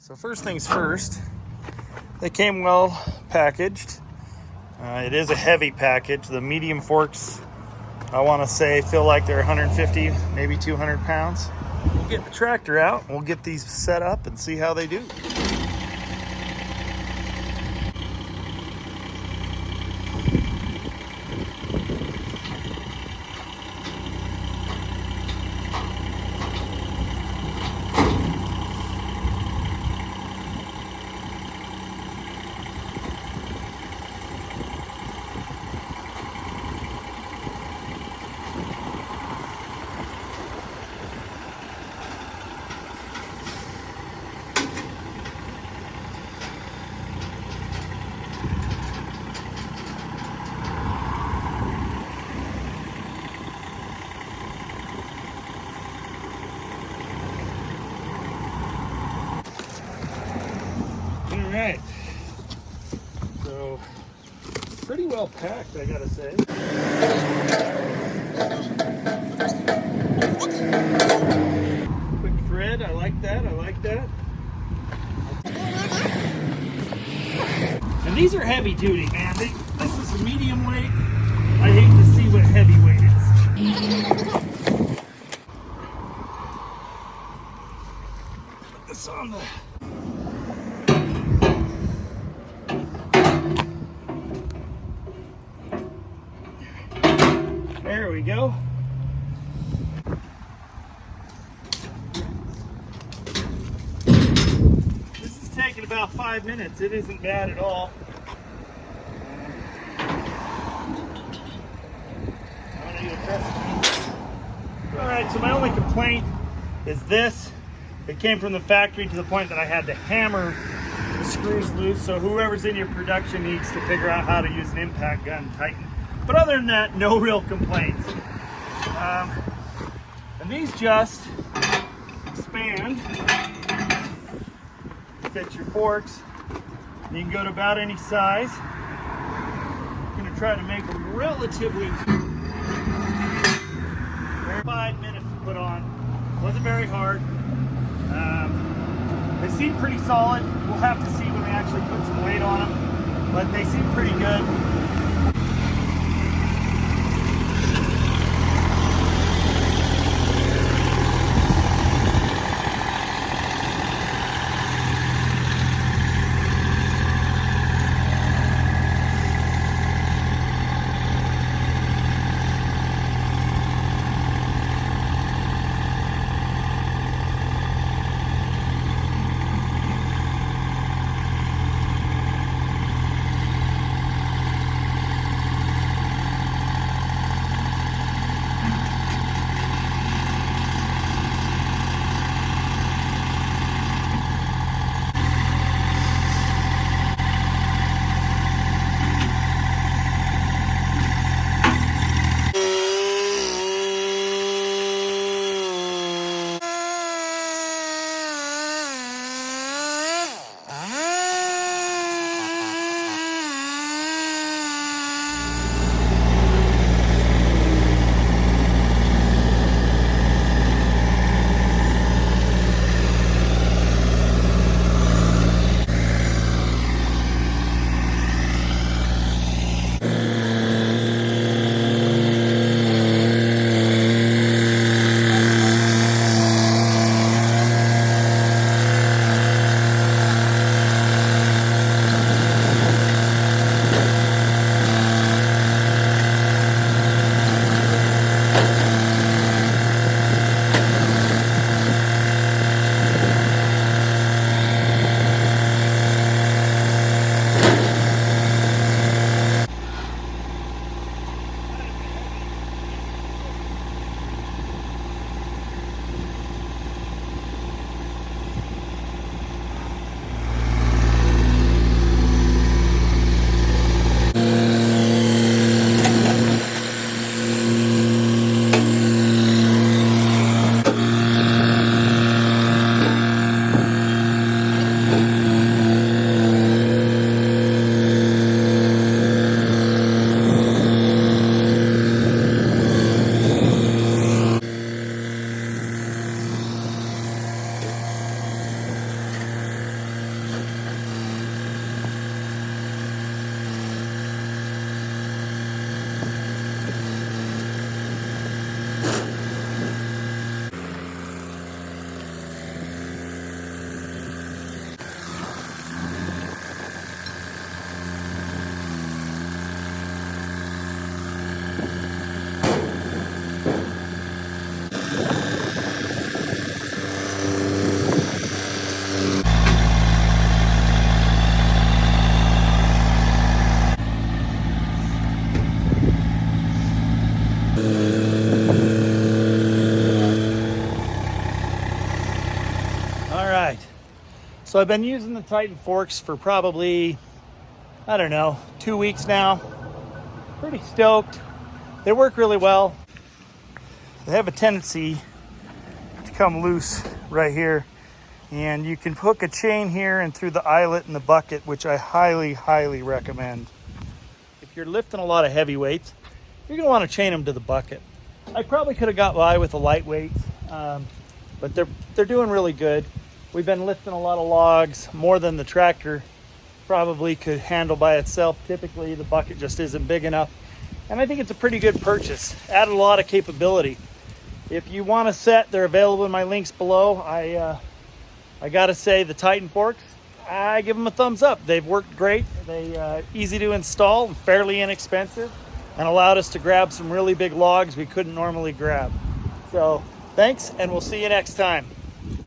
So first things first, they came well packaged. It is a heavy package. The medium forks, I want to say, feel like they're 150, maybe 200 pounds. We'll get the tractor out. We'll get these set up and see how they do. All right, so pretty well packed, I gotta say. Quick thread, I like that, I like that. And these are heavy duty, man. This is a medium weight. I hate to see what heavy weight is. Put this on the... There we go. This is taking about 5 minutes. It isn't bad at all. Alright, so my only complaint is this. It came from the factory to the point that I had to hammer the screws loose, so whoever's in your production needs to figure out how to use an impact gun and tighten. But other than that, no real complaints. And these just expand to fit your forks. You can go to about any size. I'm going to try to make them relatively 5 minutes to put on. Wasn't very hard. They seem pretty solid. We'll have to see when they actually put some weight on them, but they seem pretty good. So I've been using the Titan forks for probably, I don't know, 2 weeks now. Pretty stoked. They work really well. They have a tendency to come loose right here. And you can hook a chain here and through the eyelet in the bucket, which I highly, highly recommend. If you're lifting a lot of heavy weights, you're gonna wanna chain them to the bucket. I probably could have got by with the lightweights, but they're doing really good. We've been lifting a lot of logs, more than the tractor probably could handle by itself. Typically, the bucket just isn't big enough. And I think it's a pretty good purchase. Added a lot of capability. If you want a set, they're available in my links below. I gotta say, the Titan forks, I give them a thumbs up. They've worked great. They easy to install, fairly inexpensive, and allowed us to grab some really big logs we couldn't normally grab. So thanks, and we'll see you next time.